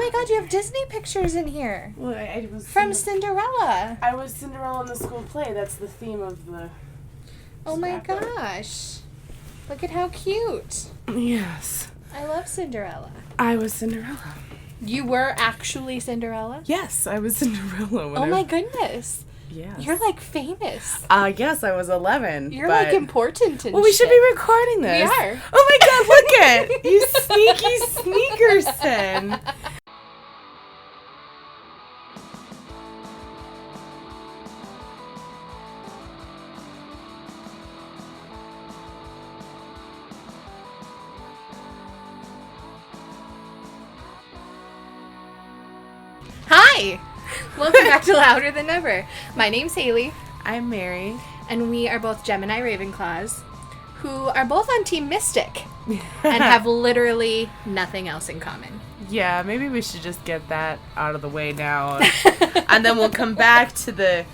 my God, you have Disney pictures in here. Well, I was from Cinderella. I was Cinderella in the school play. That's the theme of the... Oh my gosh. Look at how cute. Yes. I love Cinderella. I was Cinderella. You were actually Cinderella? Yes, I was Cinderella. Oh my goodness. Yes. You're like famous. Yes, I was 11. You're like important and well, we should be recording this. We are. Oh my God, look at you sneaky sneakerson. Hi! Welcome back to Louder Than Ever. My name's Hailey. I'm Mary. And we are both Gemini Ravenclaws, who are both on Team Mystic and have literally nothing else in common. Yeah, maybe we should just get that out of the way now. And then we'll come back to the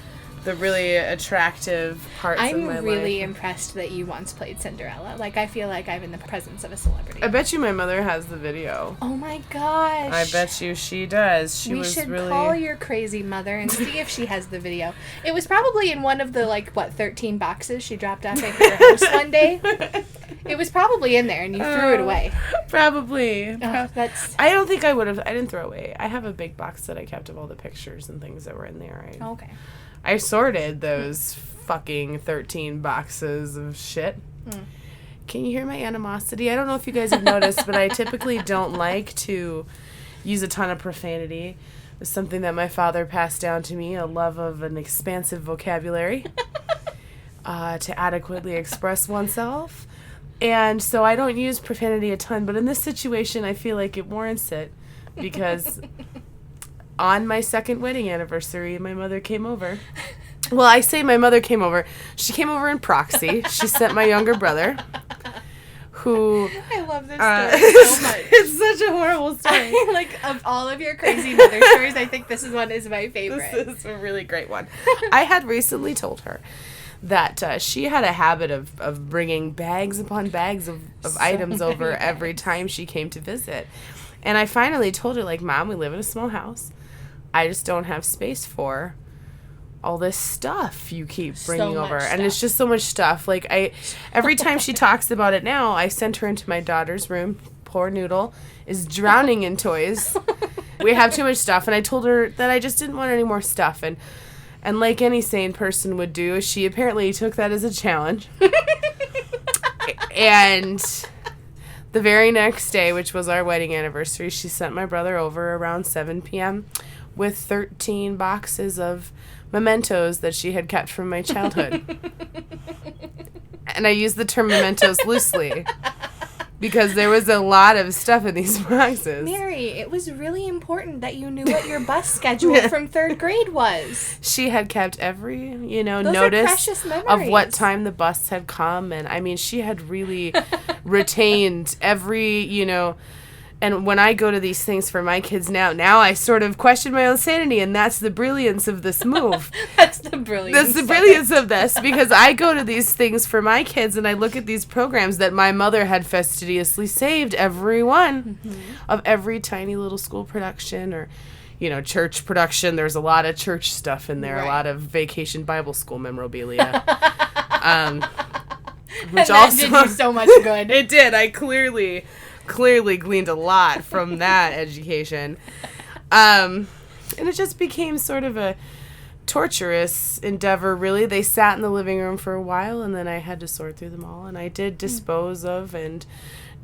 really attractive parts of my life. I'm really impressed that you once played Cinderella. Like, I feel like I'm in the presence of a celebrity. I bet you my mother has the video. Oh my gosh. I bet you she does. We should call your crazy mother and see if she has the video. It was probably in one of the, 13 boxes she dropped off at your house one day. It was probably in there and you threw it away. Probably. That's... I don't think I would have. I didn't throw away. I have a big box that I kept of all the pictures and things that were in there. Okay. I sorted those fucking 13 boxes of shit. Can you hear my animosity? I don't know if you guys have noticed, but I typically don't like to use a ton of profanity. It's something that my father passed down to me, a love of an expansive vocabulary to adequately express oneself. And so I don't use profanity a ton, but in this situation, I feel like it warrants it because... On my second wedding anniversary, my mother came over. Well, I say my mother came over. She came over in proxy. She sent my younger brother, who... I love this story so much. It's such a horrible story. Of all of your crazy mother stories, I think this one is my favorite. This is a really great one. I had recently told her that she had a habit of bringing bags upon bags of items over every time she came to visit. And I finally told her, Mom, we live in a small house. I just don't have space for all this stuff you keep bringing over. And it's just so much stuff. Every time she talks about it now, I send her into my daughter's room. Poor Noodle is drowning in toys. We have too much stuff. And I told her that I just didn't want any more stuff. And like any sane person would do, she apparently took that as a challenge. And... The very next day, which was our wedding anniversary, she sent my brother over around 7 p.m. with 13 boxes of mementos that she had kept from my childhood. And I use the term mementos loosely because there was a lot of stuff in these boxes. Mary, it was really important that you knew what your bus schedule from third grade was. She had kept every, Those notice of what memories. time the bus had come. And, she had really retained every, And when I go to these things for my kids now I sort of question my own sanity, and that's the brilliance of this move. That's the brilliance of this, because I go to these things for my kids, and I look at these programs that my mother had fastidiously saved every one of every tiny little school production or, church production. There's a lot of church stuff in there, right. A lot of vacation Bible school memorabilia. Which and also did you so much good. It did. I clearly gleaned a lot from that education. And it just became sort of a torturous endeavor, really. They sat in the living room for a while, and then I had to sort through them all. And I did dispose of and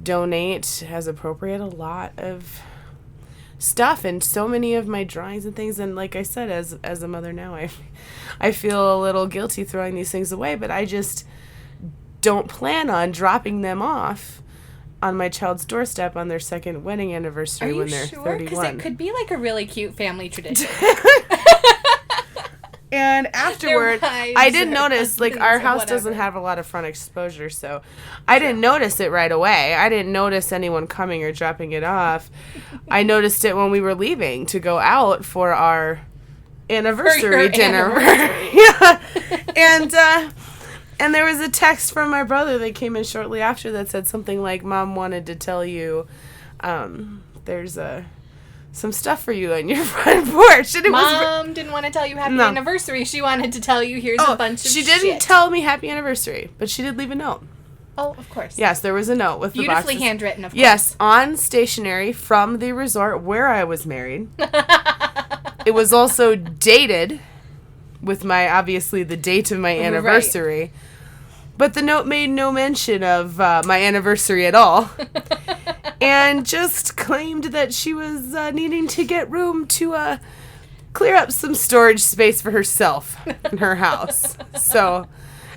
donate, as appropriate, a lot of stuff and so many of my drawings and things. And like I said, as a mother now, I feel a little guilty throwing these things away, but I just don't plan on dropping them off on my child's doorstep on their second wedding anniversary when they're 31. Because it could be a really cute family tradition. And afterward, I didn't notice, our house doesn't have a lot of front exposure, so I didn't notice it right away. I didn't notice anyone coming or dropping it off. I noticed it when we were leaving to go out for our anniversary dinner. Yeah. And there was a text from my brother that came in shortly after that said something like, Mom wanted to tell you there's some stuff for you on your front porch. And it Mom didn't want to tell you happy anniversary. She wanted to tell you here's a bunch of shit. She didn't tell me happy anniversary, but she did leave a note. Oh, of course. Yes, there was a note with the boxes. Beautifully handwritten, of course. Yes, on stationery from the resort where I was married. It was also dated with obviously the date of my anniversary. Right. But the note made no mention of my anniversary at all. And just claimed that she was needing to get room to clear up some storage space for herself in her house. So,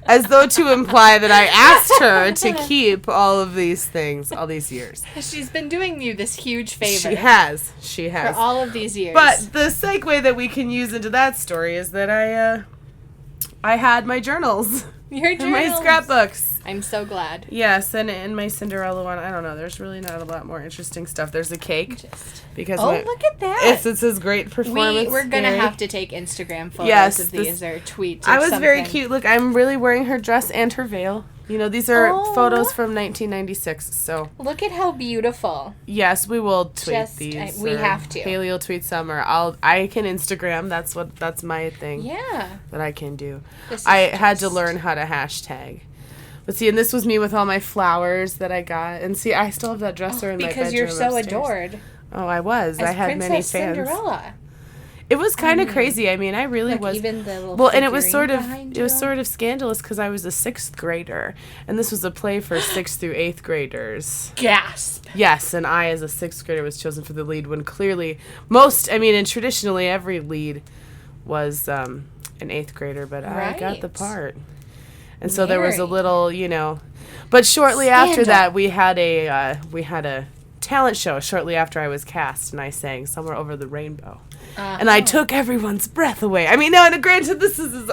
as though to imply that I asked her to keep all of these things all these years. She's been doing you this huge favor. She has. For all of these years. But the segue that we can use into that story is that I had my journals. Your journals. My scrapbooks. I'm so glad. Yes, and in my Cinderella one, I don't know, there's really not a lot more interesting stuff. There's a cake. Because look at that. It's his great performance. We're going to have to take Instagram photos of these or tweets or I was something. very cute. Look, I'm really wearing her dress and her veil. You know, these are photos from 1996, so. Look at how beautiful. Yes, we will tweet these. We have to. Hailey will tweet some, or I can Instagram. That's my thing. Yeah. That I can do. I had to learn how to hashtag. But see, and this was me with all my flowers that I got. And see, I still have that dresser in my bedroom because you're so upstairs. Adored. Oh, I was. I had many fans. Cinderella. It was kind of crazy. I mean, I really was. Even the little and it was sort of scandalous because I was a 6th grader, and this was a play for 6th through 8th graders. Gasp. Yes, and I, as a 6th grader, was chosen for the lead when clearly and traditionally every lead was an 8th grader, but I got the part. And so there was a little, but shortly after that we had a talent show shortly after I was cast, and I sang Somewhere Over the Rainbow. And I took everyone's breath away. I mean, no, and granted,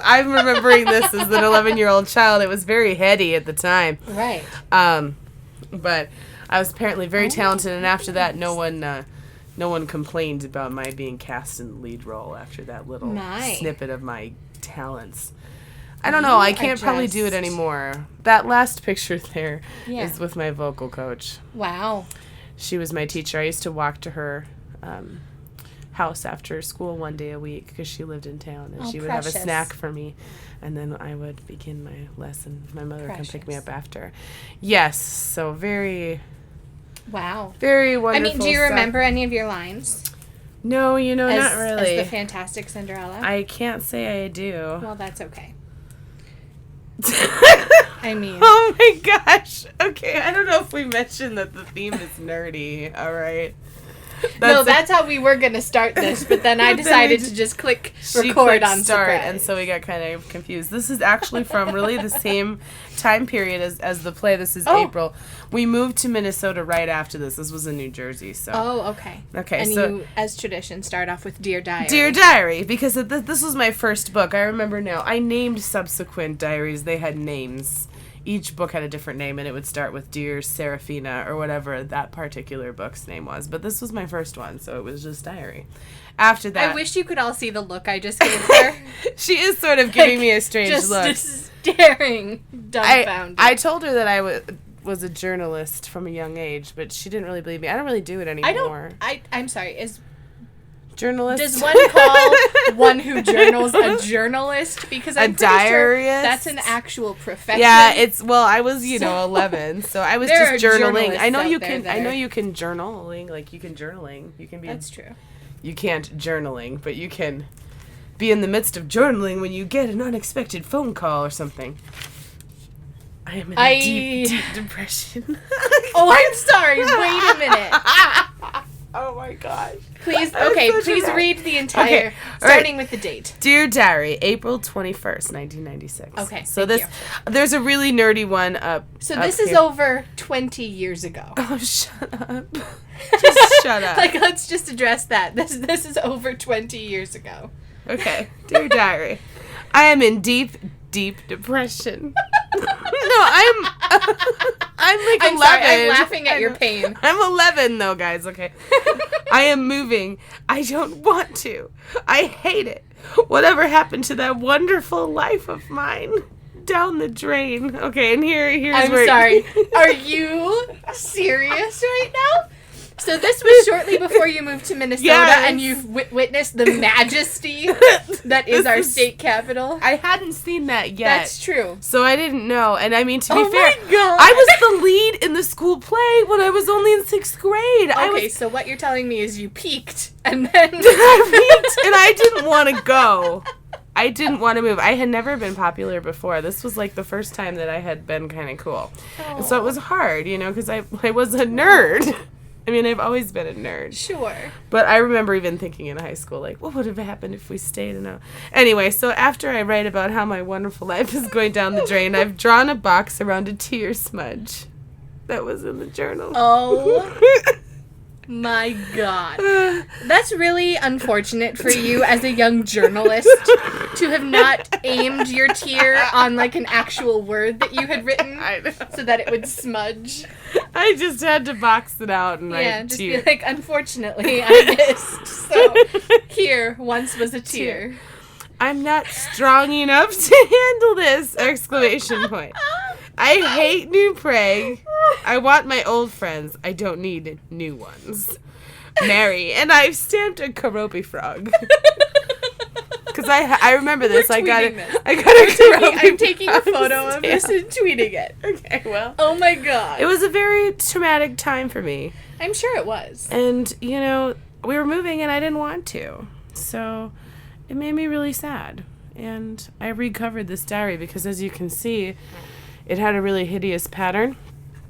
I'm remembering this as an 11-year-old child. It was very heady at the time. Right. But I was apparently very talented, and after that, no one complained about my being cast in the lead role after that little snippet of my talents. I don't know. I can't probably do it anymore. That last picture there is with my vocal coach. Wow. She was my teacher. I used to walk to her house after school one day a week because she lived in town, and she would have a snack for me, and then I would begin my lesson. My mother would come pick me up after. Yes, so very very wonderful. I mean, do you remember any of your lines? No, not really. As the Fantastic Cinderella? I can't say I do. Well, that's okay. I mean, oh my gosh. Okay, I don't know if we mentioned that the theme is nerdy. All right. That's how we were going to start this, but then I decided to just click record on start, surprise. and so we got kind of confused. This is actually from really the same time period as the play. This is April. We moved to Minnesota right after this. This was in New Jersey, so. Oh, okay. Okay, and so you, as tradition, start off with Dear Diary. Dear Diary, because this was my first book. I remember now. I named subsequent diaries. They had names. Each book had a different name, and it would start with Dear Seraphina or whatever that particular book's name was. But this was my first one, so it was just Diary. After that... I wish you could all see the look I just gave her. She is sort of giving me a strange look. Just staring, dumbfounded. I told her that I was a journalist from a young age, but she didn't really believe me. I don't really do it anymore. I'm sorry, journalist. Does one call one who journals a journalist? Because I'm pretty sure that's an actual profession. Yeah, I was 11, so I was just journaling. I know you can journaling, like you can journaling. You can be. That's true. You can't journaling, but you can be in the midst of journaling when you get an unexpected phone call or something. I am in a deep depression. Oh, I'm sorry. Wait a minute. Oh my gosh. Please read the entire, starting with the date. Dear Diary, April 21st, 1996. Okay, so there's a really nerdy one up. So this is over 20 years ago. Oh, shut up. Just shut up. Let's just address that. This is over 20 years ago. Okay. Dear Diary, I am in deep depression. No, I'm like 11. Sorry, I'm laughing at your pain. I'm 11 though, guys, okay? I am moving. I don't want to. I hate it. Whatever happened to that wonderful life of mine? Down the drain. Okay, and here's I'm sorry. Are you serious right now? So this was shortly before you moved to Minnesota, Yes. and you've witnessed the majesty that is our state capital. I hadn't seen that yet. That's true. So I didn't know. And I mean, to be Oh fair, my God. I was the lead in the school play when I was only in 6th grade. Okay, so what you're telling me is you peaked, and then... I peaked, and I didn't want to go. I didn't want to move. I had never been popular before. This was like the first time that I had been kind of cool. Oh. And so it was hard, you know, because I was a nerd. I mean, I've always been a nerd. Sure. But I remember even thinking in high school, like, what would have happened if we stayed in a... Anyway, so after I write about how my wonderful life is going down the drain, I've drawn a box around a tear smudge that was in the journal. Oh my God. That's really unfortunate for you as a young journalist to have not aimed your tear on like an actual word that you had written I know. so that it would smudge. I just had to box it out and Yeah, write just tear. be like, unfortunately, I missed. So here once was a tear. I'm not strong enough to handle this! Exclamation point. I hate New Prague. I want my old friends. I don't need new ones. Mary. And I've stamped a Karopi frog. Because I remember this. We're I got tweeting this. a Karopi I'm taking a frog photo of this stamp. and tweeting it. Okay, well. Oh my God. It was a very traumatic time for me. I'm sure it was. And, you know, we were moving and I didn't want to. So it made me really sad. And I recovered this diary because, as you can see, it had a really hideous pattern.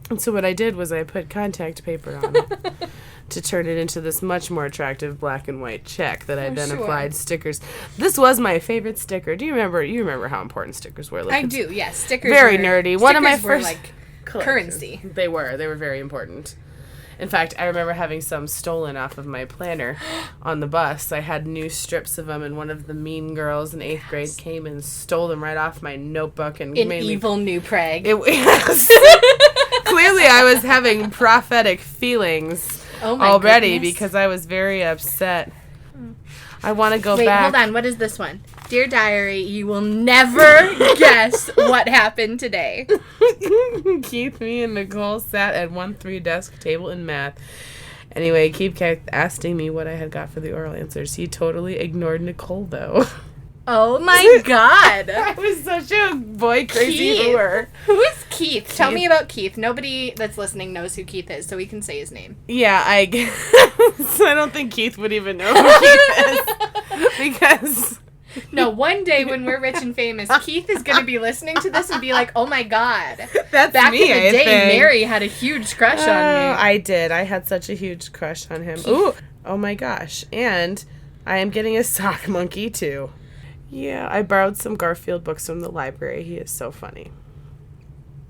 And so what I did was I put contact paper on it to turn it into this much more attractive black and white check that I then sure. applied stickers. This was my favorite sticker. Do you remember? You remember how important stickers were? Like, I it's do, yes. Stickers very were, nerdy. One of my stickers were, first like collections. currency. They were very important. In fact, I remember having some stolen off of my planner on the bus. I had new strips of them, and one of the mean girls in 8th grade came and stole them right off my notebook and In made me... evil New Prague. Yes. Clearly, I was having prophetic feelings already goodness. because I was very upset. I want to go Wait, back. hold on. What is this one? Dear Diary, you will never guess what happened today. Keith, me, and Nicole sat at 1-3 desk table in math. Anyway, Keith kept asking me what I had got for the oral answers. He totally ignored Nicole, though. Oh my God. I was such a boy crazy Keith. whore. Who is Keith? Tell me about Keith. Nobody that's listening knows who Keith is, so we can say his name. Yeah, I guess. I don't think Keith would even know who Keith is. Because... No, one day when we're rich and famous, Keith is going to be listening to this and be like, oh my God. That's Back me, in the I day, think. Mary had a huge crush on me. I did. I had such a huge crush on him. Ooh, oh my gosh. And I am getting a sock monkey, too. Yeah, I borrowed some Garfield books from the library. He is so funny.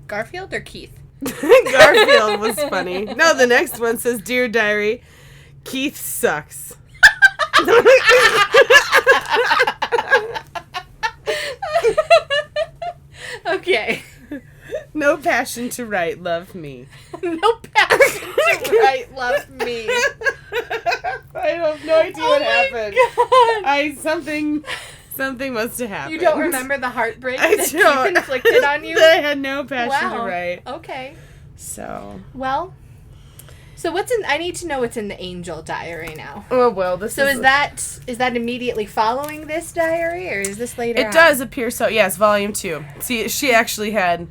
Garfield or Keith? Garfield was funny. No, the next one says, Dear Diary, Keith sucks. Okay. No passion to write, love me. No passion to write, love me. I have no idea what happened. God. Something must have happened. You don't remember the heartbreak I that don't. Keith inflicted on you? That I had no passion to Wow. write. Okay. So. Well, so what's in? I need to know what's in the Angel Diary now. Oh well, this So is is that immediately following this diary, or is this later? It on? does appear so. Yes, volume 2. See, she actually had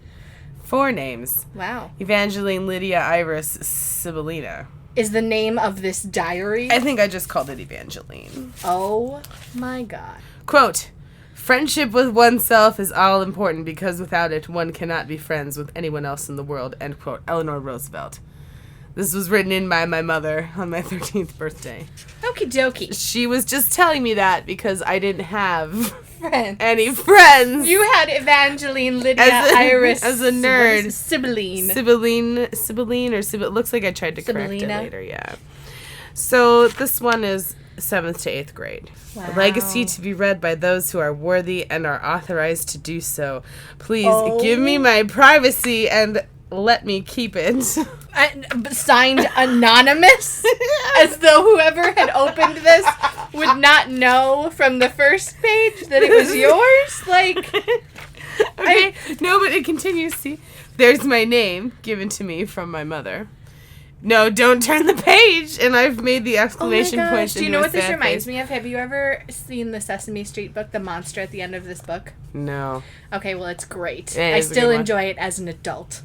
4 names: Wow. Evangeline, Lydia, Iris, Sibylina. Is the name of this diary? I think I just called it Evangeline. Oh my God. Quote, friendship with oneself is all important because without it, one cannot be friends with anyone else in the world. End quote. Eleanor Roosevelt. This was written in by my mother on my 13th birthday. Okie dokie. She was just telling me that because I didn't have Friends. any friends. You had Evangeline, Lydia, Iris. As a nerd. What is it? Sibylline. Sibylline or Sibyl. It looks like I tried to correct it Sibylina. later, yeah. So this one is 7th to 8th grade. Wow. A legacy to be read by those who are worthy and are authorized to do so. Please give me my privacy and let me keep it. Signed anonymous, as though whoever had opened this would not know from the first page that it was yours. Like, Okay, no, but it continues. See, there's my name given to me from my mother. no, don't turn the page. And I've made the exclamation point. Do you know what this reminds me of? Have you ever seen the Sesame Street book, The Monster at the End of this book? No. Okay, well, it's great. I still enjoy it as an adult.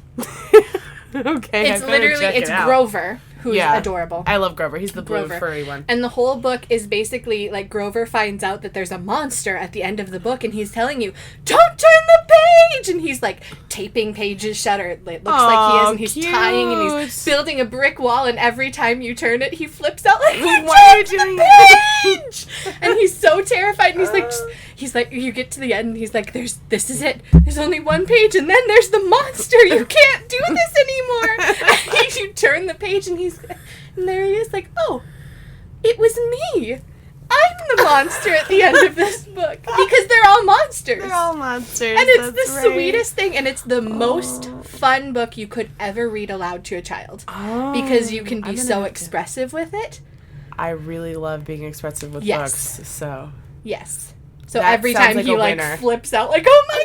Okay, it's literally Grover, who's adorable. I love Grover. He's the blue furry one. And the whole book is basically like Grover finds out that there's a monster at the end of the book, and he's telling you, "Don't turn the page!" And he's like taping pages shut, or it looks like he is, and he's tying, and he's building a brick wall, and every time you turn it, he flips out like, "Why are you doing the page?" And he's so terrified, and he's like, you get to the end, and he's like, this is it. There's only one page, and then there's the monster. You can't do this anymore. And you turn the page, and there he is, like, oh, it was me. I'm the monster at the end of this book. Because they're all monsters. They're all monsters. And it's the sweetest thing, and it's the most fun book you could ever read aloud to a child. Oh, because you can be so expressive with it. I really love being expressive with books, so... Yes. So every time he flips out, like, oh my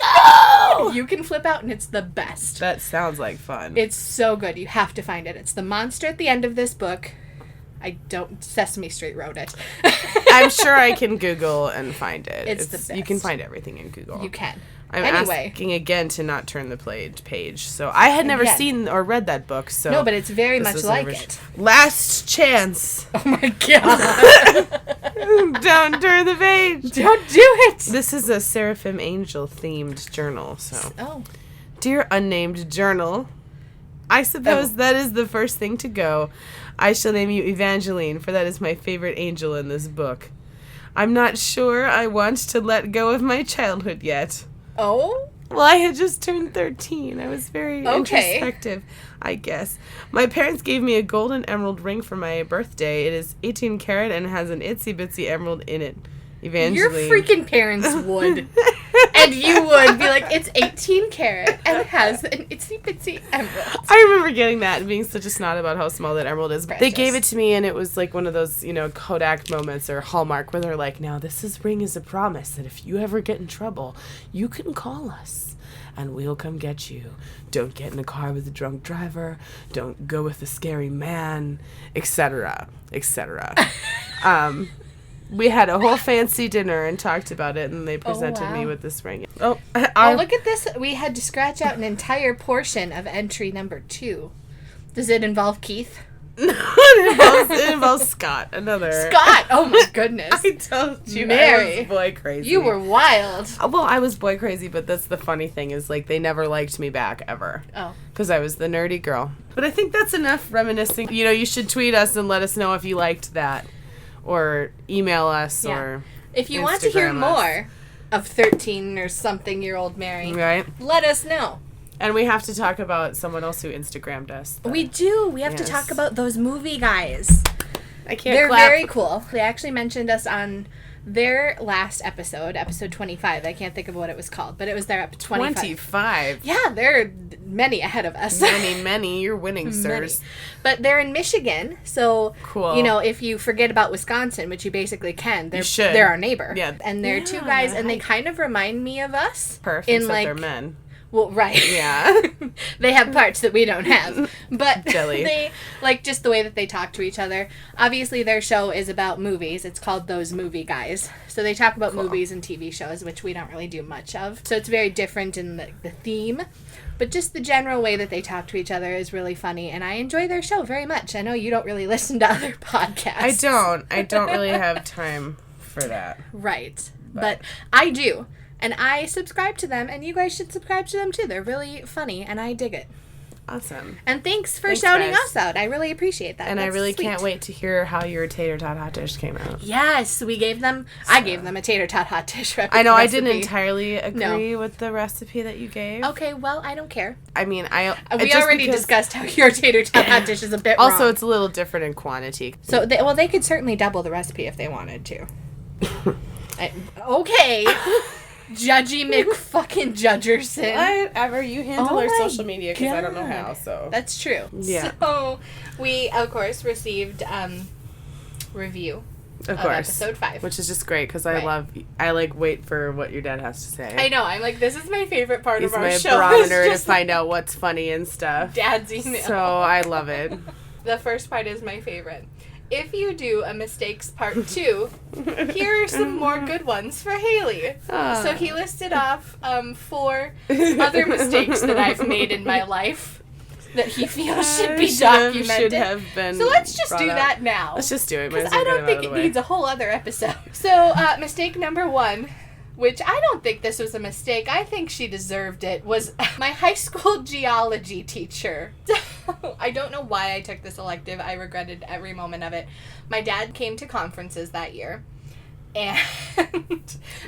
god! You can flip out, and it's the best. That sounds like fun. It's so good. You have to find it. It's the monster at the end of this book. Sesame Street wrote it. I'm sure I can Google and find it. It's the best. You can find everything in Google. You can. I'm asking again to not turn the page. So I had never seen or read that book. So no, but it's very much like it. Last chance. Oh my god. Don't turn the page. Don't do it. This is a Seraphim Angel themed journal. So, dear unnamed journal, I suppose that is the first thing to go. I shall name you Evangeline, for that is my favorite angel in this book. I'm not sure I want to let go of my childhood yet. Oh? Well, I had just turned 13. I was very introspective, I guess. My parents gave me a golden emerald ring for my birthday. It is 18 karat and has an itsy-bitsy emerald in it. Evangeline. Your freaking parents would. And you would be like, it's 18 karat and it has an itsy-bitsy emerald. I remember getting that and being such a snot about how small that emerald is. Precious. They gave it to me, and it was like one of those, Kodak moments or Hallmark where they're like, now this ring is a promise that if you ever get in trouble, you can call us and we'll come get you. Don't get in a car with a drunk driver. Don't go with a scary man, etc., etc. We had a whole fancy dinner and talked about it, and they presented me with this ring. Look at this. We had to scratch out an entire portion of entry number 2. Does it involve Keith? No, it involves Scott, Scott! Oh my goodness. I told you, Mary, I was boy crazy. You were wild. Well, I was boy crazy, but that's the funny thing is, like, they never liked me back, ever. Oh. Because I was the nerdy girl. But I think that's enough reminiscing. You should tweet us and let us know if you liked that. Or email us, or if you want to hear more of 13 or something year old Mary, let us know. And we have to talk about someone else who Instagrammed us. We do. We have to talk about those movie guys. They're very cool. They actually mentioned us on their last episode 25. I can't think of what it was called, but it was their episode 25. Yeah, they're many ahead of us. Many. You're winning, sirs. But they're in Michigan, so cool. If you forget about Wisconsin, which you basically can, they're our neighbor. Yeah. And they're two guys, and they kind of remind me of us. Perfect, except they're men. Well, right. Yeah. They have parts that we don't have. But Jelly. They, just the way that they talk to each other. Obviously, their show is about movies. It's called Those Movie Guys. So they talk about movies and TV shows, which we don't really do much of. So it's very different in the theme. But just the general way that they talk to each other is really funny. And I enjoy their show very much. I know you don't really listen to other podcasts. I don't really have time for that. Right. But I do. And I subscribe to them, and you guys should subscribe to them too. They're really funny, and I dig it. Awesome. And thanks for shouting us out. I really appreciate that. And I really can't wait to hear how your tater tot hot dish came out. Yes, I gave them a tater tot hot dish recipe. I know I didn't entirely agree with the recipe that you gave. Okay, well, I don't care. I mean, we already discussed how your tater tot hot dish is a bit also, wrong. it's a little different in quantity. So, they could certainly double the recipe if they wanted to. Okay. Judgy McFucking Judgerson. Whatever, you handle our social media because I don't know how, so. That's true. Yeah. So, we, of course, received review of episode 5. Which is just great because I wait for what your dad has to say. I know. I'm like, this is my favorite part of our show. He's my barometer to find out what's funny and stuff. Dad's email. So, I love it. The first part is my favorite. If you do a mistakes part 2, here are some more good ones for Hailey. So he listed off 4 other mistakes that I've made in my life that he feels should be documented. Should have been. So let's just do that now. Let's just do it. Because I don't think it needs a whole other episode. So mistake number 1, which I don't think this was a mistake, I think she deserved it, was my high school geology teacher. I don't know why I took this elective. I regretted every moment of it. My dad came to conferences that year, and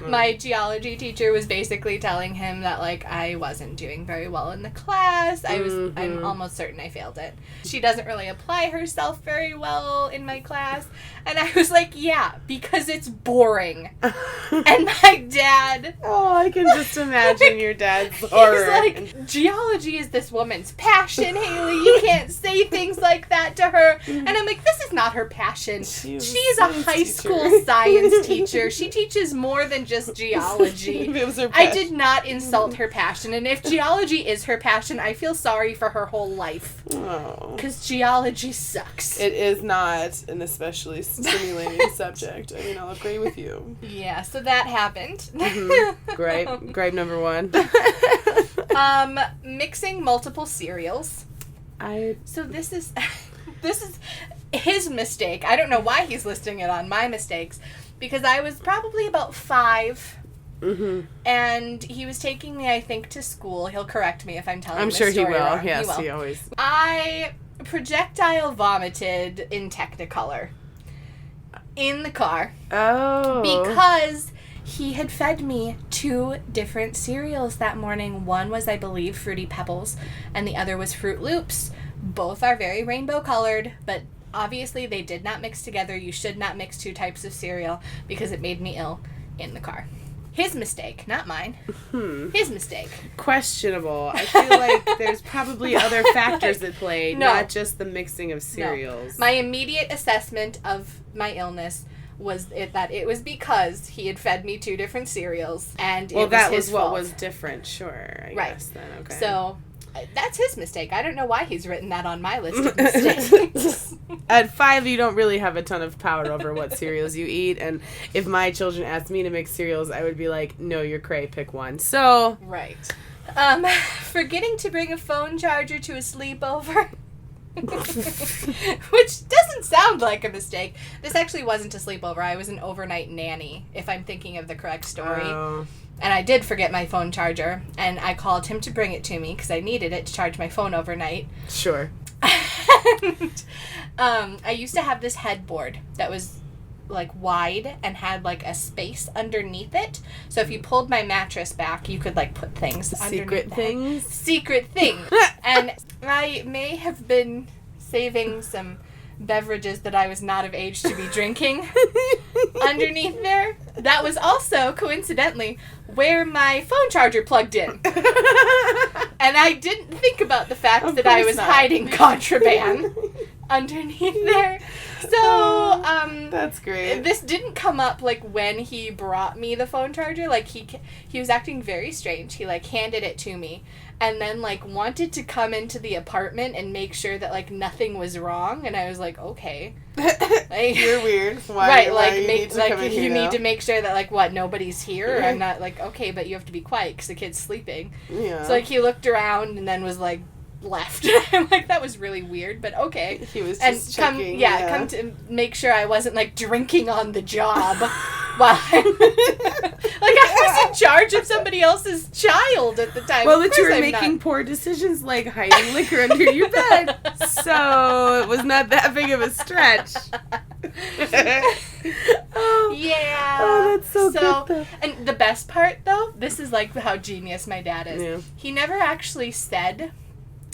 my geology teacher was basically telling him that, like, I wasn't doing very well in the class. I'm almost certain I failed it. She doesn't really apply herself very well in my class. And I was like, yeah, because it's boring. And my dad... Oh, I can just imagine your dad's horror. He's like, geology is this woman's passion, Hailey. You can't say things like that to her. And I'm like, this is not her passion. She's a high school science teacher. She teaches more than just geology. It was her I did not insult her passion. And if geology is her passion, I feel sorry for her whole life. Oh. Because geology sucks. It is not an especially stimulating subject. I mean, I'll agree with you. Yeah, so that happened. Gripe number 1. Mixing multiple cereals. So this is his mistake. I don't know why he's listing it on my mistakes, because I was probably about 5. And he was taking me, I think, to school. He'll correct me if I'm telling I'm this sure he story will. wrong. Yes, he he always. I projectile vomited in Technicolor in the car. Oh. Because he had fed me 2 different cereals that morning. One was, I believe, Fruity Pebbles, and the other was Fruit Loops. Both are very rainbow colored, but obviously they did not mix together. You should not mix 2 types of cereal because it made me ill in the car. His mistake, not mine. His mistake. Questionable. I feel like there's probably other factors at play, not just the mixing of cereals. No. My immediate assessment of my illness was that it was because he had fed me 2 different cereals, and well, it was that his was what fault. was different. Sure, I guess then. Okay. So that's his mistake. I don't know why he's written that on my list of mistakes. At 5, you don't really have a ton of power over what cereals you eat, and if my children asked me to mix cereals, I would be like, no, you're cray, pick one. So... Right. Forgetting to bring a phone charger to a sleepover. Which doesn't sound like a mistake. This actually wasn't a sleepover. I was an overnight nanny, if I'm thinking of the correct story. Oh. And I did forget my phone charger, and I called him to bring it to me because I needed it to charge my phone overnight. Sure. And, I used to have this headboard that was, like, wide and had, like, a space underneath it. So if you pulled my mattress back, you could, like, put things underneath it. Secret things. And I may have been saving some beverages that I was not of age to be drinking underneath there. That was also, coincidentally, where my phone charger plugged in. And I didn't think about the fact that I was hiding contraband underneath there. So, that's great. This didn't come up, like, when he brought me the phone charger. Like, he was acting very strange. He, like, handed it to me and then, like, wanted to come into the apartment and make sure that, like, nothing was wrong. And I was like, okay. Like, you're weird. Why? Right, why like, you need to make sure that, like, what, nobody's here? Or I'm not, like, okay, but you have to be quiet because the kid's sleeping. Yeah. So, like, he looked around and then was, like, left. I'm like, that was really weird, but okay. He was just checking. Come to make sure I wasn't, like, drinking on the job while I was in charge of somebody else's child at the time. Well, that you were making poor decisions like hiding liquor under your bed. So it was not that big of a stretch. Yeah. Oh, that's so good, though. And the best part, though, this is, like, how genius my dad is. Yeah. He never actually said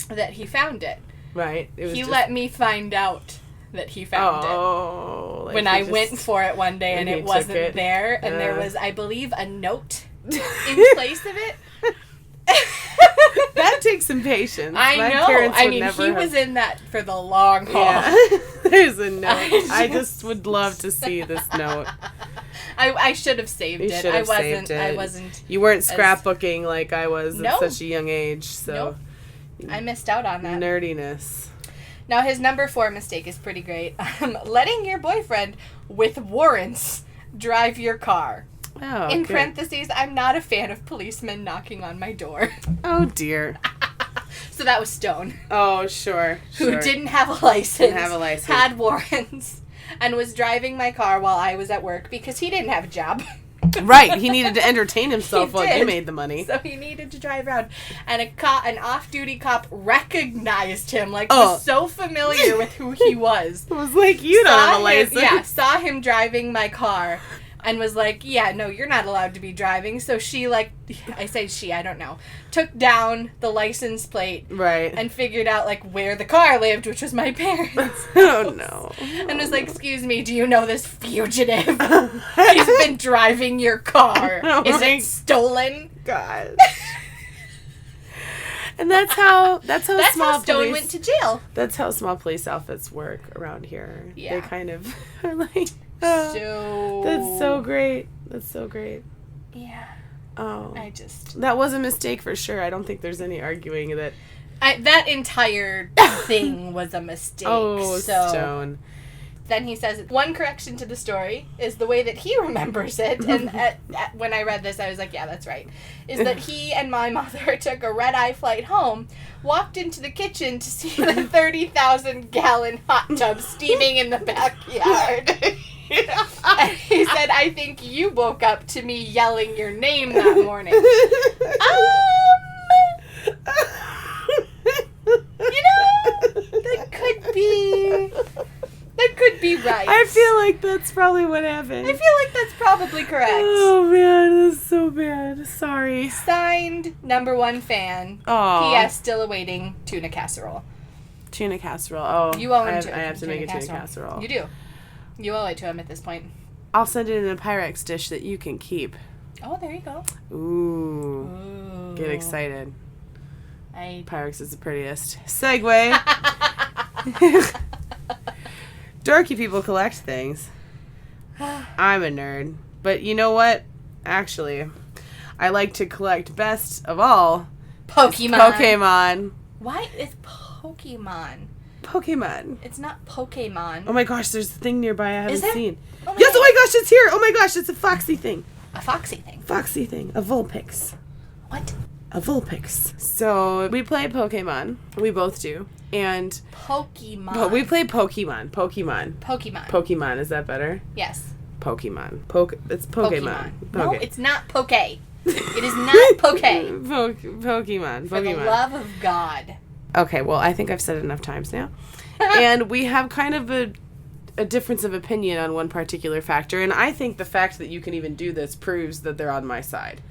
that he found it. Right. He let me find out that he found it. Like when I went for it one day and it wasn't there, and there Yeah. was, I believe, a note in place of it. That takes some patience. I My know. parents I would mean, never he have... was in that for the long haul. Yeah. There's a note. I just would love to see this note. I should have saved You it. should have saved it. I wasn't. You weren't scrapbooking like I was No. at such a young age, so... Nope. I missed out on that. Nerdiness. Now, his number 4 mistake is pretty great. Letting your boyfriend with warrants drive your car. Oh, In good. parentheses, I'm not a fan of policemen knocking on my door. Oh, dear. So that was Stone. Oh, sure. Who didn't have a license. Didn't have a license. Had warrants. And was driving my car while I was at work because he didn't have a job. Right. He needed to entertain himself He while did. you made the money. So he needed to drive around. And an off-duty cop recognized him, was so familiar with who he was. It was like, you don't have a license. Saw him driving my car and was like, yeah, no, you're not allowed to be driving. So she, I say she, I don't know, took down the license plate. Right. And figured out, where the car lived, which was my parents' Oh, no. And was like, excuse me, do you know this fugitive? He's been driving your car. Oh Is my it stolen? God. And that's how small Stone police, went to jail. That's how small police outfits work around here. Yeah. They kind of are like, oh, that's so great. That's so great. Yeah. Oh. That That was a mistake for sure. I don't think there's any arguing that. that entire thing was a mistake. Oh, so Stone. Then he says, one correction to the story is the way that he remembers it. And when I read this, I was like, yeah, that's right. Is that he and my mother took a red-eye flight home, walked into the kitchen to see the 30,000-gallon hot tub steaming in the backyard. And he said, I think you woke up to me yelling your name that morning. That could be right. I feel like that's probably what happened. I feel like that's probably correct. Oh, man, that's so bad. Sorry. Signed, number 1 fan. Oh. P.S. Still awaiting tuna casserole. Tuna casserole. Oh, You owe him I have to make a tuna casserole. You do. You owe it to him at this point. I'll send it in a Pyrex dish that you can keep. Oh, there you go. Ooh. Get excited. I Pyrex is the prettiest. Segue. Dorky people collect things. I'm a nerd. But you know what? Actually, I like to collect best of all Pokemon. Why is Pokemon? Pokemon. It's not Pokemon. Oh my gosh, there's a thing nearby I haven't seen. Oh yes, oh my gosh, it's here. Oh my gosh, it's a foxy thing. A foxy thing. Foxy thing. A Vulpix. What? A Vulpix. So, we play Pokemon. We both do. And Pokemon. But we play Pokemon. Pokemon, is that better? Yes. Pokemon. It's Pokemon. No, Okay. it's not Poke. It is not Poke. Pokemon. For the love of God. Okay, well, I think I've said it enough times now. And we have kind of a difference of opinion on one particular factor. And I think the fact that you can even do this proves that they're on my side.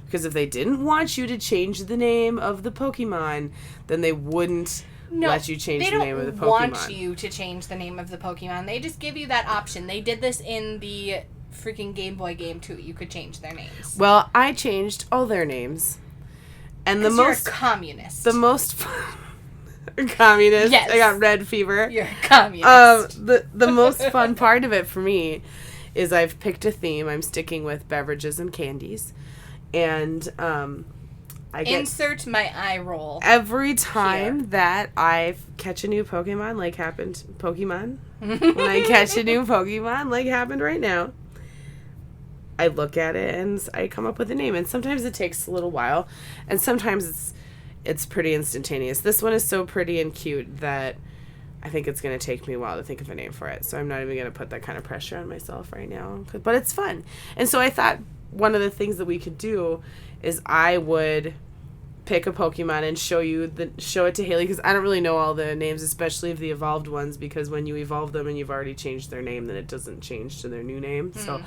Because if they didn't want you to change the name of the Pokemon, then they wouldn't let you change the name of the Pokemon. They don't want you to change the name of the Pokemon. They just give you that option. They did this in the freaking Game Boy game, too. You could change their names. Well, I changed all their names. And you're a communist. The most communist. Yes. I got red fever. You're a communist. The most fun part of it for me is I've picked a theme. I'm sticking with beverages and candies. And I get insert my eye roll. Every time that I catch a new Pokemon, like happened Pokemon, when I catch a new Pokemon, like happened right now, I look at it and I come up with a name. And sometimes it takes a little while, and sometimes it's pretty instantaneous. This one is so pretty and cute that I think it's going to take me a while to think of a name for it. So I'm not even going to put that kind of pressure on myself right now. But it's fun. And so I thought one of the things that we could do is I would pick a Pokemon and show it to Hailey, because I don't really know all the names, especially of the evolved ones, because when you evolve them and you've already changed their name, then it doesn't change to their new name. So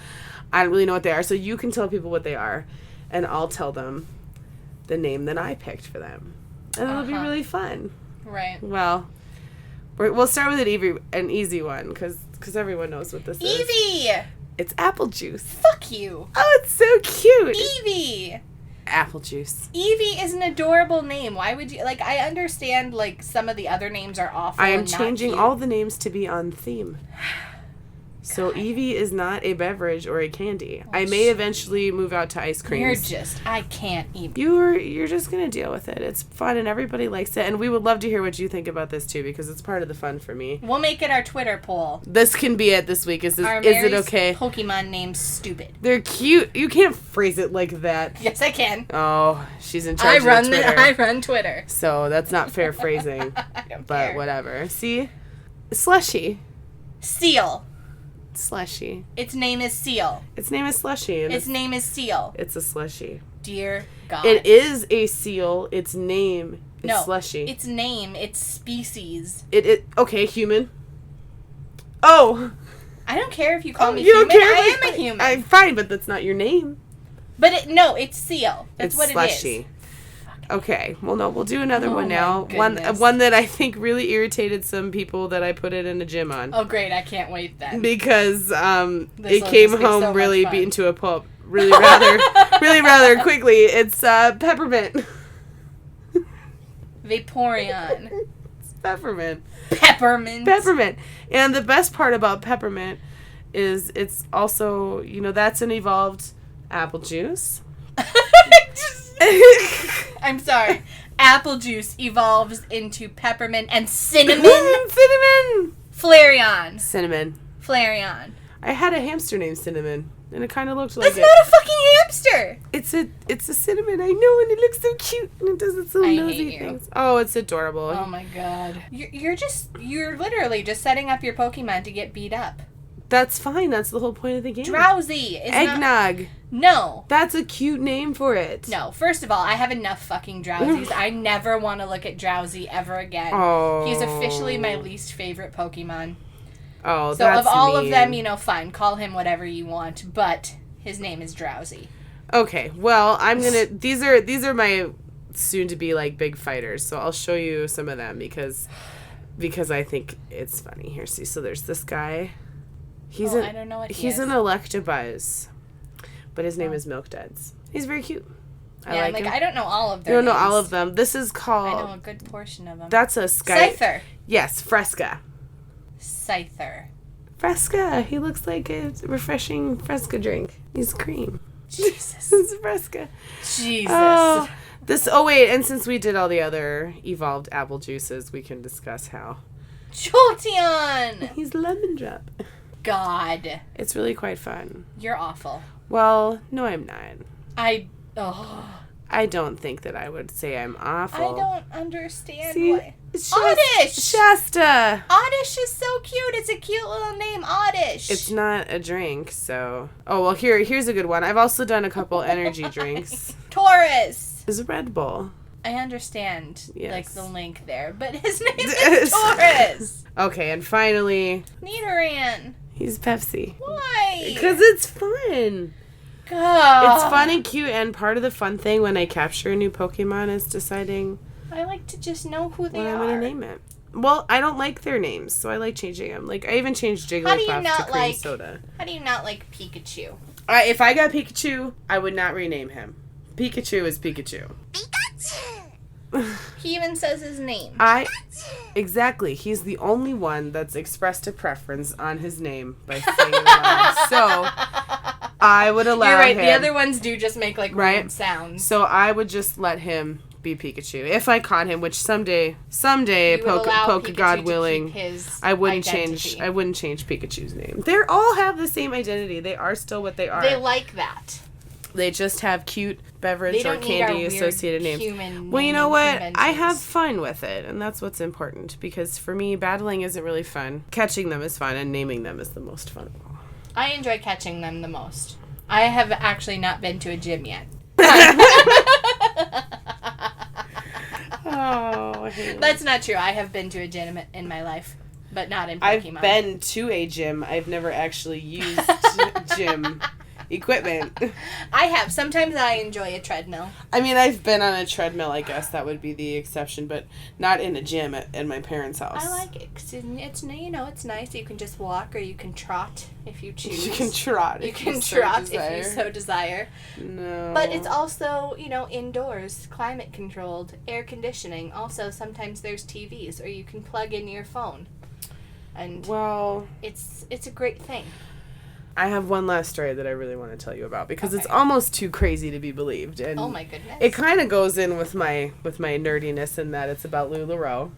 I don't really know what they are. So you can tell people what they are, and I'll tell them the name that I picked for them. And it'll be really fun. Right. Well, we'll start with an easy one, because everyone knows what this is. Eevee! It's apple juice. Fuck you. Oh, it's so cute. Eevee! Apple juice. Eevee is an adorable name. Why would you... I understand, some of the other names are awful. I am changing all the names to be on theme. So Eevee is not a beverage or a candy. I may eventually move out to ice creams. I can't even. You're just going to deal with it. It's fun and everybody likes it. And we would love to hear what you think about this too, because it's part of the fun for me. We'll make it our Twitter poll. This can be it this week. Is it okay? Pokemon named stupid. They're cute. You can't phrase it like that. Yes, I can. Oh, she's in charge of Twitter. I run Twitter. So that's not fair phrasing. I don't but care. whatever. See? Slushy. Seal. Slushy. Its name is Seal. Its name is Slushy. And its name is Seal. It's a slushy. Dear God. It is a seal. Its name is Slushy. Its name, its species. Okay, human. Oh. I don't care if you call me you human. Don't care, I am a human. I'm fine, but that's not your name. But it's Seal. That's what Slushy. it is. Okay, well, no, we'll do another one now. Goodness. One that I think really irritated some people that I put it in a gym on. Oh, great. I can't wait then. Because it came home really beaten to a pulp really rather quickly. It's peppermint. Vaporeon. It's peppermint. Peppermint. And the best part about peppermint is it's also, that's an evolved apple juice. I'm sorry. Apple juice evolves into peppermint and cinnamon. Cinnamon. Flareon. I had a hamster named Cinnamon, and it kind of looked like That's not a fucking hamster. It's a cinnamon. I know, and it looks so cute, and it does its little nosy hate things. Oh, it's adorable. Oh my God. You're literally just setting up your Pokemon to get beat up. That's fine. That's the whole point of the game. Drowsy is Eggnog. No. That's a cute name for it. No. First of all, I have enough fucking Drowsies. I never want to look at Drowsy ever again. Oh. He's officially my least favorite Pokemon. Oh, so that's of all mean. of them, fine. Call him whatever you want, but his name is Drowsy. Okay. Well, I'm going to these are my soon to be like big fighters. So I'll show you some of them because I think it's funny. Here, see. So there's this guy. I don't know what he is. He's an Electabuzz, but his name is Milk Duds. He's very cute. I like him. I don't know all of them. You don't know all of them. This is called... I know a good portion of them. That's a Sky... Scyther. Yes, Fresca. Scyther. Fresca. He looks like a refreshing Fresca drink. He's cream. Jesus. It's Fresca. Jesus. And since we did all the other evolved apple juices, we can discuss how... Jolteon! He's Lemon Drop. God. It's really quite fun. You're awful. Well, no, I'm not. I don't think that I would say I'm awful. I don't understand why. Oddish! Shasta! Oddish is so cute. It's a cute little name, Oddish. It's not a drink, so... Oh, well, here's a good one. I've also done a couple energy drinks. Taurus! It's a Red Bull. I understand, yes. the link there, but his name is Taurus! Okay, and finally... Nidoran. He's Pepsi. Why? Because it's fun. God. It's fun and cute, and part of the fun thing when I capture a new Pokemon is deciding... I like to just know who they are. What I'm going to name it. Well, I don't like their names, so I like changing them. Like, I even changed Jigglypuff to Cream Soda. How do you not like Pikachu? If I got Pikachu, I would not rename him. Pikachu is Pikachu. He even says his name. Exactly. He's the only one that's expressed a preference on his name by saying it aloud. So, I would allow him. You're right. The other ones do just make, weird sounds. So, I would just let him be Pikachu. If I caught him, which someday, Poke God willing, I wouldn't change Pikachu's name. They all have the same identity. They are still what they are. They like that. They just have cute beverage or candy associated names. Well, you know what? I have fun with it, and that's what's important. Because for me, battling isn't really fun. Catching them is fun, and naming them is the most fun of all. I enjoy catching them the most. I have actually not been to a gym yet. Oh, Hailey. That's not true. I have been to a gym in my life, but not in Pokemon. I've been to a gym. I've never actually used gym equipment. I have. Sometimes I enjoy a treadmill. I mean, I've been on a treadmill. I guess that would be the exception, but not in a gym at my parents' house. I like it 'cause it's nice. You can just walk or you can trot if you choose. You can trot. You can trot if you so desire. No. But it's also, indoors, climate controlled, air conditioning. Also, sometimes there's TVs or you can plug in your phone. And well, it's a great thing. I have one last story that I really want to tell you about because it's almost too crazy to be believed. And oh my goodness. It kind of goes in with my nerdiness in that it's about LuLaRoe.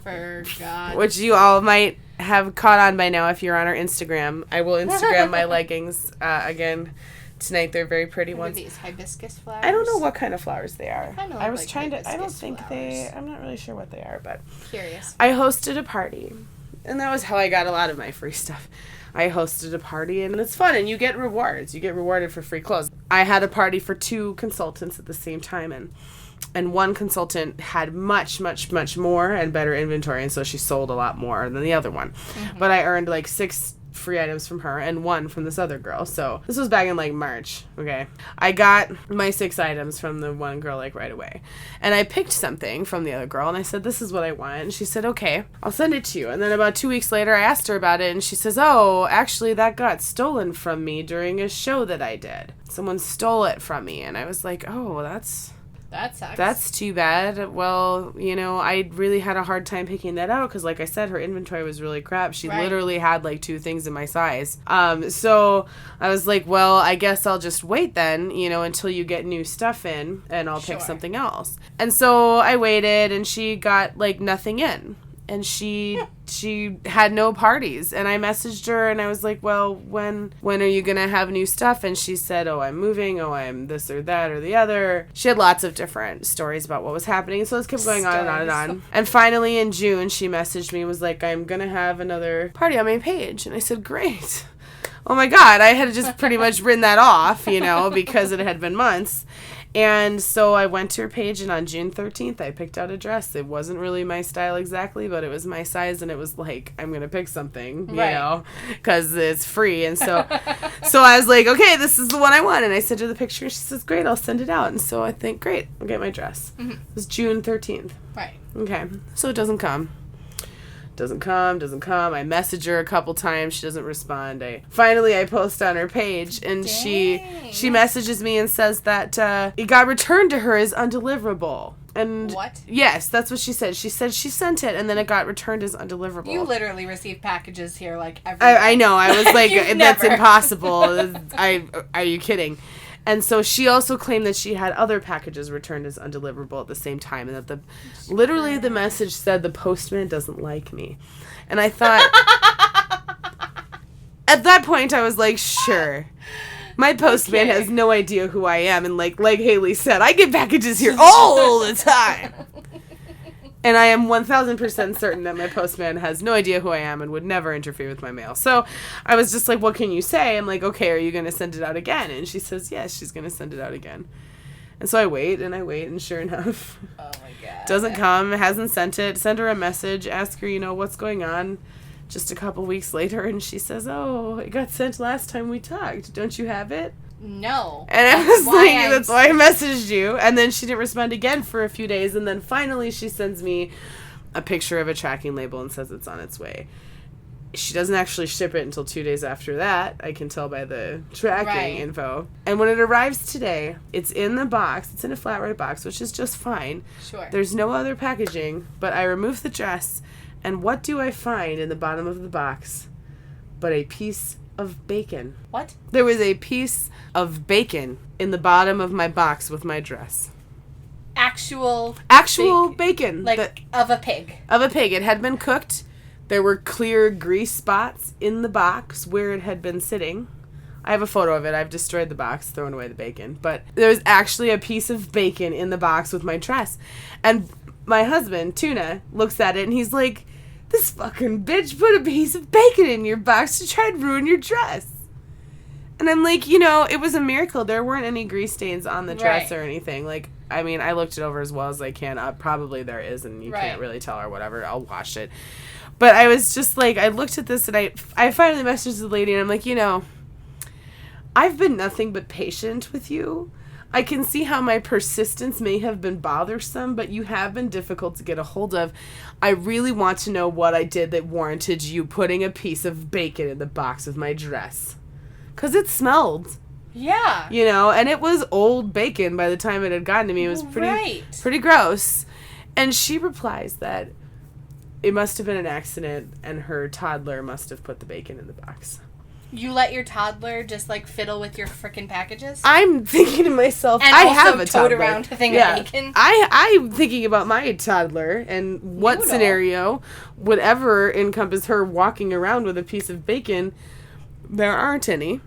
For God. Which you all might have caught on by now if you're on our Instagram. I will Instagram my leggings again tonight. They're very pretty What ones. are these hibiscus flowers? I don't know what kind of flowers they are. I was like trying to. I don't hibiscus think flowers. I'm not really sure what they are, but Curious. I hosted a party, and that was how I got a lot of my free stuff. I hosted a party, and it's fun, and you get rewards. You get rewarded for free clothes. I had a party for 2 consultants at the same time, and one consultant had much, much, much more and better inventory, and so she sold a lot more than the other one. Mm-hmm. But I earned like 6 free items from her and 1 from this other girl. So this was back in like March. Okay. I got my 6 items from the one girl like right away. And I picked something from the other girl and I said, this is what I want. And she said, okay, I'll send it to you. And then about 2 weeks later, I asked her about it and she says, oh, actually that got stolen from me during a show that I did. Someone stole it from me. And I was like, oh, that sucks. That's too bad. Well, I really had a hard time picking that out because, like I said, her inventory was really crap. She literally had, like, 2 things in my size. So I was like, well, I guess I'll just wait then, until you get new stuff in, and I'll pick something else. And so I waited, and she got, like, nothing in. And she had no parties. And I messaged her and I was like, well, when are you going to have new stuff? And she said, oh, I'm moving. Oh, I'm this or that or the other. She had lots of different stories about what was happening. So this kept going on and on and on. And finally in June, she messaged me and was like, I'm going to have another party on my page. And I said, great. Oh my God. I had just pretty much written that off, because it had been months. And so I went to her page, and on June 13th, I picked out a dress. It wasn't really my style exactly, but it was my size, and it was like, I'm going to pick something, because it's free. And so I was like, okay, this is the one I want. And I sent her the picture, and she says, great, I'll send it out. And so I think, great, I'll get my dress. Mm-hmm. It was June 13th. Right. Okay. So it doesn't come. Doesn't come. I message her a couple times. She doesn't respond. Finally I post on her page, and Dang. she messages me and says that it got returned to her as undeliverable. And what? Yes, that's what she said. She said she sent it, and then it got returned as undeliverable. You literally receive packages here like every day. I know. I was like, that's never. impossible. Are you kidding? And so she also claimed that she had other packages returned as undeliverable at the same time, and that literally the message said the postman doesn't like me. And I thought, at that point I was like, sure. My postman has no idea who I am, and like Hailey said, I get packages here all the time. And I am 1,000% certain that my postman has no idea who I am and would never interfere with my mail. So I was just like, what can you say? I'm like, okay, are you going to send it out again? And she says, yes, she's going to send it out again. And so I wait, and sure enough, oh my God, doesn't come, hasn't sent it. Send her a message, ask her, what's going on. Just a couple weeks later, and she says, oh, it got sent last time we talked. Don't you have it? No. And I was like, that's why I messaged you. And then she didn't respond again for a few days. And then finally she sends me a picture of a tracking label and says it's on its way. She doesn't actually ship it until 2 days after that. I can tell by the tracking info. And when it arrives today, it's in the box. It's in a flat rate box, which is just fine. Sure. There's no other packaging, but I remove the dress. And what do I find in the bottom of the box but a piece of bacon? What? There was a piece of bacon in the bottom of my box with my dress. Actual bacon. Of a pig. Of a pig. It had been cooked. There were clear grease spots in the box where it had been sitting. I have a photo of it. I've destroyed the box, thrown away the bacon. But there was actually a piece of bacon in the box with my dress. And my husband, Tuna, looks at it and he's like, this fucking bitch put a piece of bacon in your box to try and ruin your dress. And I'm like, it was a miracle. There weren't any grease stains on the dress or anything. Like, I mean, I looked it over as well as I can. Probably there is, and you can't really tell or whatever. I'll wash it. But I was just like, I looked at this and I finally messaged the lady and I'm like, I've been nothing but patient with you. I can see how my persistence may have been bothersome, but you have been difficult to get a hold of. I really want to know what I did that warranted you putting a piece of bacon in the box of my dress. 'Cause it smelled. Yeah. And it was old bacon by the time it had gotten to me. It was pretty gross. And she replies that it must have been an accident, and her toddler must have put the bacon in the box. You let your toddler just, like, fiddle with your frickin' packages? I'm thinking to myself, and I also have a tote toddler. around a thing of bacon? I'm thinking about my toddler and what scenario would ever encompass her walking around with a piece of bacon. There aren't any.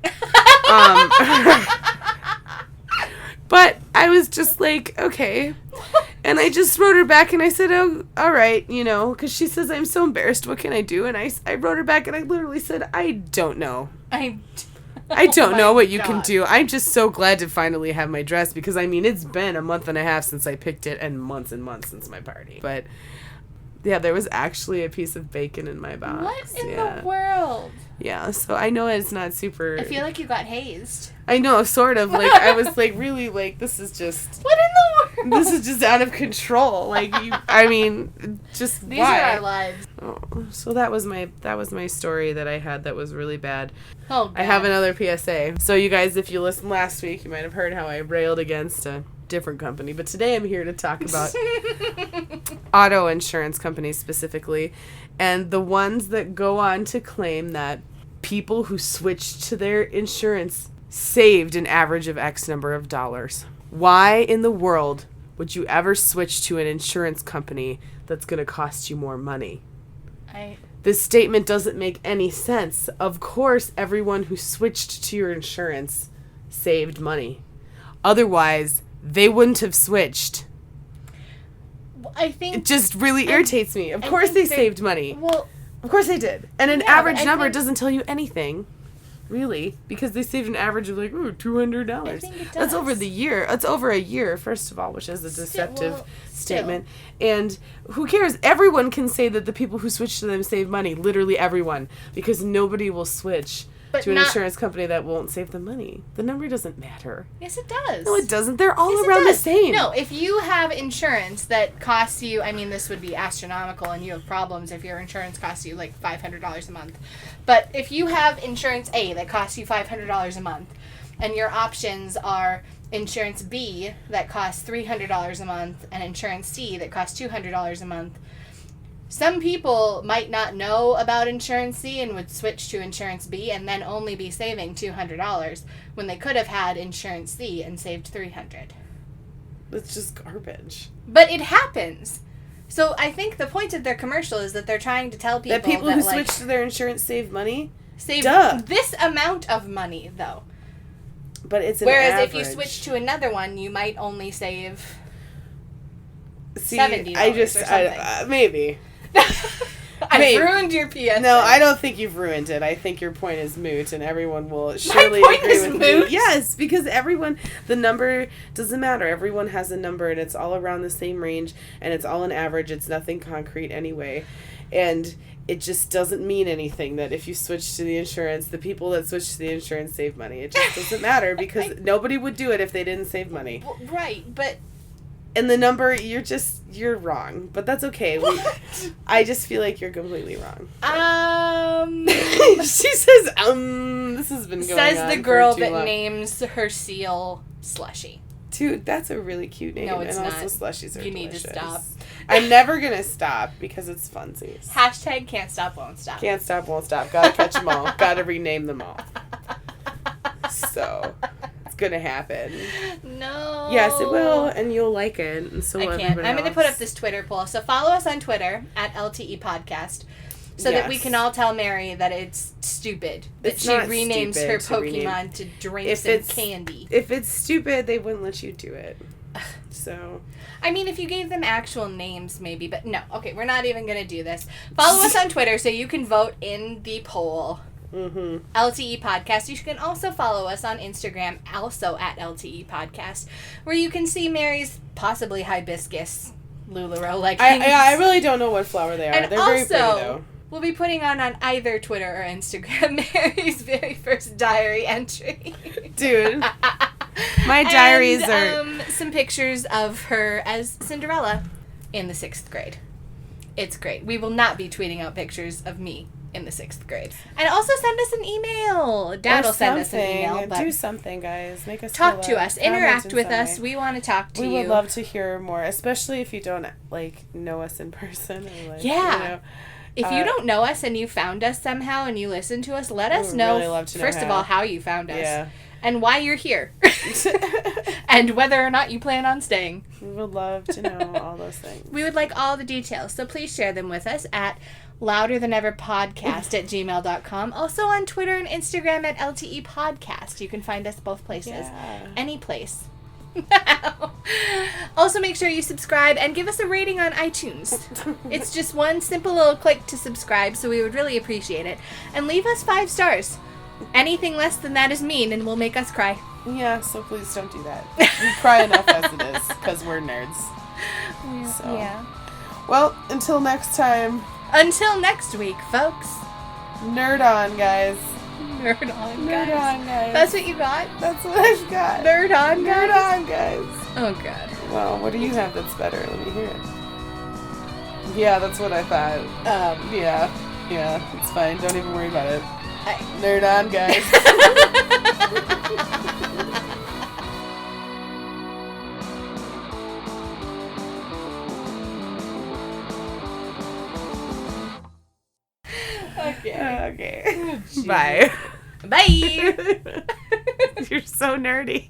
But I was just like, okay. And I just wrote her back and I said, oh, all right, because she says, I'm so embarrassed. What can I do? And I wrote her back and I literally said, I don't know. I don't know what you can do. I'm just so glad to finally have my dress because, it's been a month and a half since I picked it and months since my party. But, yeah, there was actually a piece of bacon in my box. What in the world? Yeah, so I know it's not super... I feel like you got hazed. I know, sort of. Like, I was, like, really, like, this is just... What in the world? This is just out of control. Like, just These why? are our lives. Oh, so that was my story that I had that was really bad. Oh, God. I have another PSA. So, you guys, if you listened last week, you might have heard how I railed against a different company. But today I'm here to talk about auto insurance companies specifically. And the ones that go on to claim that people who switched to their insurance saved an average of X number of dollars. Why in the world would you ever switch to an insurance company that's going to cost you more money? This statement doesn't make any sense. Of course, everyone who switched to your insurance saved money. Otherwise, they wouldn't have switched. I think... It just really irritates me. Of course they saved money. Well... Of course they did. And an average number doesn't tell you anything. Really. Because they saved an average of like, $200. I think it does. That's over the year. That's over a year, first of all, which is a deceptive statement. And who cares? Everyone can say that the people who switch to them save money. Literally everyone. Because nobody will switch to an insurance company that won't save them money. The number doesn't matter. Yes, it does. No, it doesn't. They're all around the same. No, if you have insurance that costs you, this would be astronomical and you have problems if your insurance costs you like $500 a month. But if you have insurance A that costs you $500 a month and your options are insurance B that costs $300 a month and insurance C that costs $200 a month, some people might not know about insurance C and would switch to insurance B and then only be saving $200 when they could have had insurance C and saved $300. It's just garbage. But it happens. So I think the point of their commercial is that they're trying to tell people that people who switch to their insurance save money? Save this amount of money, though. But it's an Whereas average. if you switch to another one, you might only save $70 or something. Maybe. I've ruined your PSA. No, I don't think you've ruined it. I think your point is moot, and everyone will surely agree with me. Yes, because the number doesn't matter. Everyone has a number, and it's all around the same range, and it's all an average. It's nothing concrete anyway, and it just doesn't mean anything that if you switch to the insurance, the people that switch to the insurance save money. It just doesn't matter because nobody would do it if they didn't save money. Right, but... And the number, you're wrong. But that's okay. I just feel like you're completely wrong. She says, this has been going on says the girl for too that long. Names her seal Slushy. Dude, that's a really cute name. No, it's and not. Also, slushies are You delicious. need to stop. I'm never going to stop because it's funsies. # can't stop, won't stop. Can't stop, won't stop. Gotta catch them all. Gotta rename them all. So... gonna happen. No. Yes, it will, and you'll like it, and so will everybody I'm gonna else. put up this Twitter poll. So follow us on Twitter at LTE Podcast, so that we can all tell Mary that it's stupid that she renames her Pokemon to drinks and candy. If it's stupid, they wouldn't let you do it. So. If you gave them actual names, maybe, but no. Okay, we're not even gonna do this. Follow us on Twitter so you can vote in the poll. Mm-hmm. LTE Podcast. You can also follow us on Instagram, also at LTE Podcast, where you can see Mary's possibly hibiscus LuLaRoe leggings. I really don't know what flower they are. And they're also, very pretty, though. We'll be putting on either Twitter or Instagram Mary's very first diary entry. Dude. My diaries and, some pictures of her as Cinderella in the 6th grade. It's great. We will not be tweeting out pictures of me in the 6th grade. And also send us an email. Dad will send us an email. But do something, guys. Make us talk to us. Interact with us. We want to talk to you. We would love to hear more, especially if you don't, like, know us in person. Or, like, yeah. You know, if you don't know us and you found us somehow and you listen to us, let us know, really love to know first of all, how you found us. Yeah. And why you're here. And whether or not you plan on staying. We would love to know all those things. We would like all the details. So please share them with us at louderthaneverpodcast@gmail.com. Also on Twitter and Instagram at LTE Podcast. You can find us both places. Yeah. Any place. Also make sure you subscribe and give us a rating on iTunes. It's just one simple little click to subscribe, so we would really appreciate it. And leave us 5 stars. Anything less than that is mean and will make us cry. Yeah, so please don't do that. We cry enough as it is, because we're nerds. So. Yeah. Well, until next time. Until next week, folks. Nerd on, guys. Nerd on, Nerd guys. on, guys. That's what you got? That's what I've got. Nerd on, guys? Nerd on, guys. Oh, God. Well, what do you have that's better? Let me hear it. Yeah, that's what I thought. Yeah, it's fine. Don't even worry about it. Nerd on, guys. Okay. Oh, Bye. Bye. You're so nerdy.